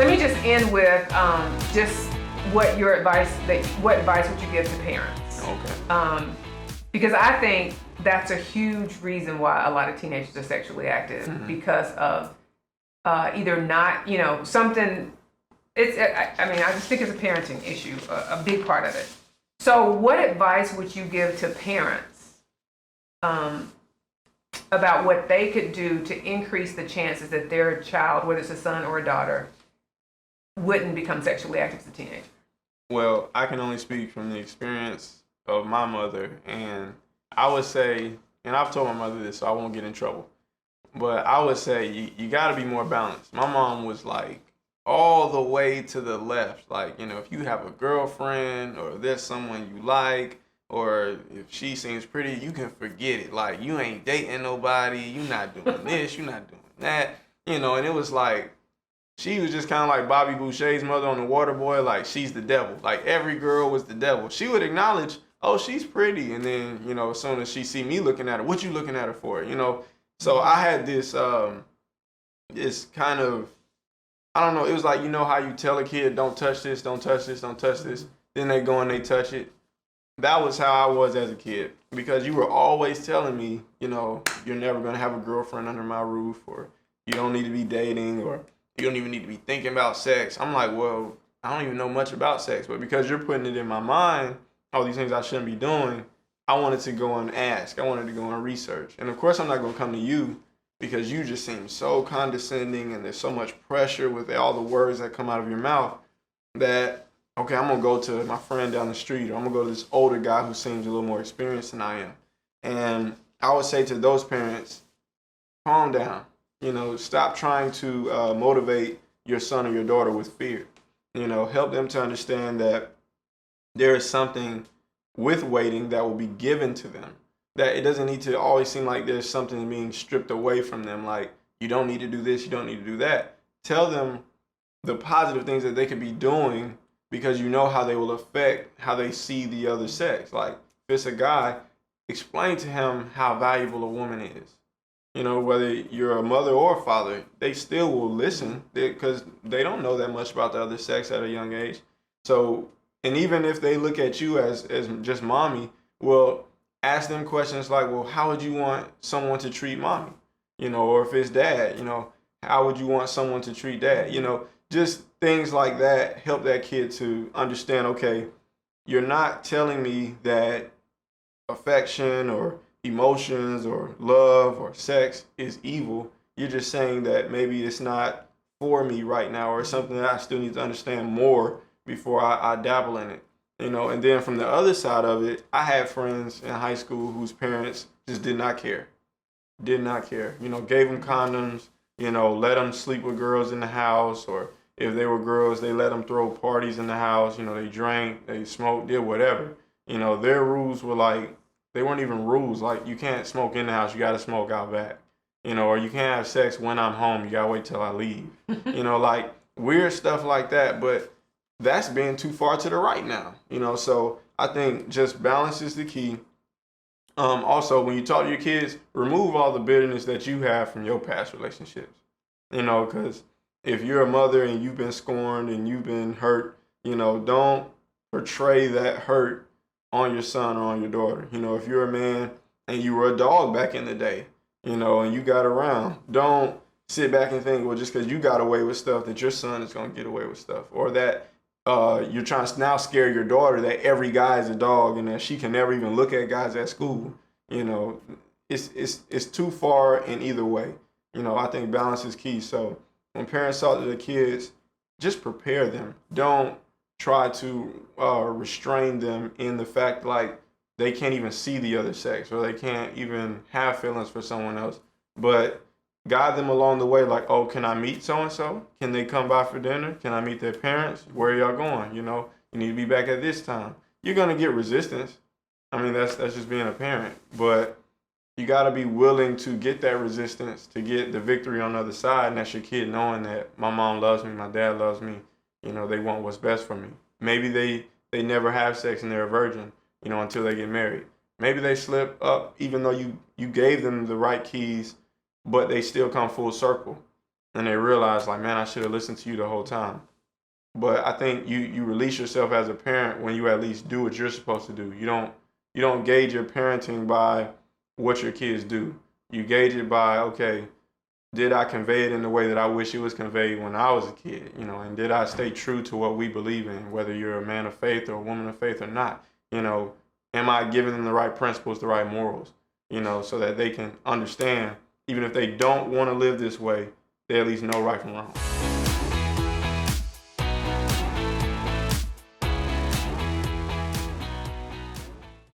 let me just end with just what advice would you give to parents? Okay. Because I think that's a huge reason why a lot of teenagers are sexually active because of either not, something. I just think it's a parenting issue, a big part of it. So what advice would you give to parents about what they could do to increase the chances that their child, whether it's a son or a daughter, wouldn't become sexually active as a teenager? Well, I can only speak from the experience of my mother, and I would say, and I've told my mother this, so I won't get in trouble, but I would say you got to be more balanced. My mom was like all the way to the left. Like, if you have a girlfriend or there's someone you like, or if she seems pretty, you can forget it. Like, you ain't dating nobody, you not doing this, you not doing that, and it was like, she was just kind of like Bobby Boucher's mother on The Waterboy, like she's the devil. Like every girl was the devil. She would acknowledge, oh, she's pretty, and then as soon as she see me looking at her, what you looking at her for? So I had this this kind of, I don't know. It was like, how you tell a kid, don't touch this, don't touch this, don't touch this. Then they go and they touch it. That was how I was as a kid, because you were always telling me, you're never gonna have a girlfriend under my roof, or you don't need to be dating, or you don't even need to be thinking about sex. I'm like, well, I don't even know much about sex, but because you're putting it in my mind, all these things I shouldn't be doing, I wanted to go and ask. I wanted to go and research. And of course, I'm not going to come to you because you just seem so condescending and there's so much pressure with all the words that come out of your mouth that, okay, I'm going to go to my friend down the street, or I'm going to go to this older guy who seems a little more experienced than I am. And I would say to those parents, calm down. Stop trying to motivate your son or your daughter with fear. Help them to understand that there is something with waiting that will be given to them. That it doesn't need to always seem like there's something being stripped away from them. Like, you don't need to do this, you don't need to do that. Tell them the positive things that they could be doing, because how they will affect how they see the other sex. Like, if it's a guy, explain to him how valuable a woman is. Whether you're a mother or a father, they still will listen because they don't know that much about the other sex at a young age. So, and even if they look at you as just mommy, well, ask them questions like, well, how would you want someone to treat mommy? Or if it's dad, how would you want someone to treat dad? Just things like that help that kid to understand, okay, you're not telling me that affection or emotions or love or sex is evil. You're just saying that maybe it's not for me right now, or something that I still need to understand more before I dabble in it. And then from the other side of it, I had friends in high school whose parents just did not care. Gave them condoms, let them sleep with girls in the house, or if they were girls, they let them throw parties in the house. They drank, they smoked, did whatever. Their rules were like, they weren't even rules. Like, you can't smoke in the house, you got to smoke out back. Or you can't have sex when I'm home, you got to wait till I leave. Like weird stuff like that. But that's being too far to the right now. So I think just balance is the key. Also, when you talk to your kids, remove all the bitterness that you have from your past relationships. Because if you're a mother and you've been scorned and you've been hurt, don't portray that hurt on your son or on your daughter. If you're a man and you were a dog back in the day, and you got around, don't sit back and think, well, just because you got away with stuff, that your son is going to get away with stuff, or that you're trying to now scare your daughter that every guy is a dog and that she can never even look at guys at school. It's too far in either way. I think balance is key. So when parents talk to their kids, just prepare them. Don't try to restrain them in the fact like they can't even see the other sex, or they can't even have feelings for someone else, but guide them along the way. Like, oh, can I meet so-and-so? Can they come by for dinner? Can I meet their parents? Where are y'all going? You need to be back at this time. You're going to get resistance. I mean, that's just being a parent, but you got to be willing to get that resistance to get the victory on the other side. And that's your kid knowing that my mom loves me, my dad loves me. They want what's best for me. Maybe they never have sex and they're a virgin, until they get married. Maybe they slip up even though you gave them the right keys, but they still come full circle. and they realize like, man, I should have listened to you the whole time. But I think you release yourself as a parent when you at least do what you're supposed to do. You don't gauge your parenting by what your kids do. You gauge it by, okay, did I convey it in the way that I wish it was conveyed when I was a kid, and did I stay true to what we believe in, whether you're a man of faith or a woman of faith or not, am I giving them the right principles, the right morals, so that they can understand, even if they don't want to live this way, they at least know right from wrong.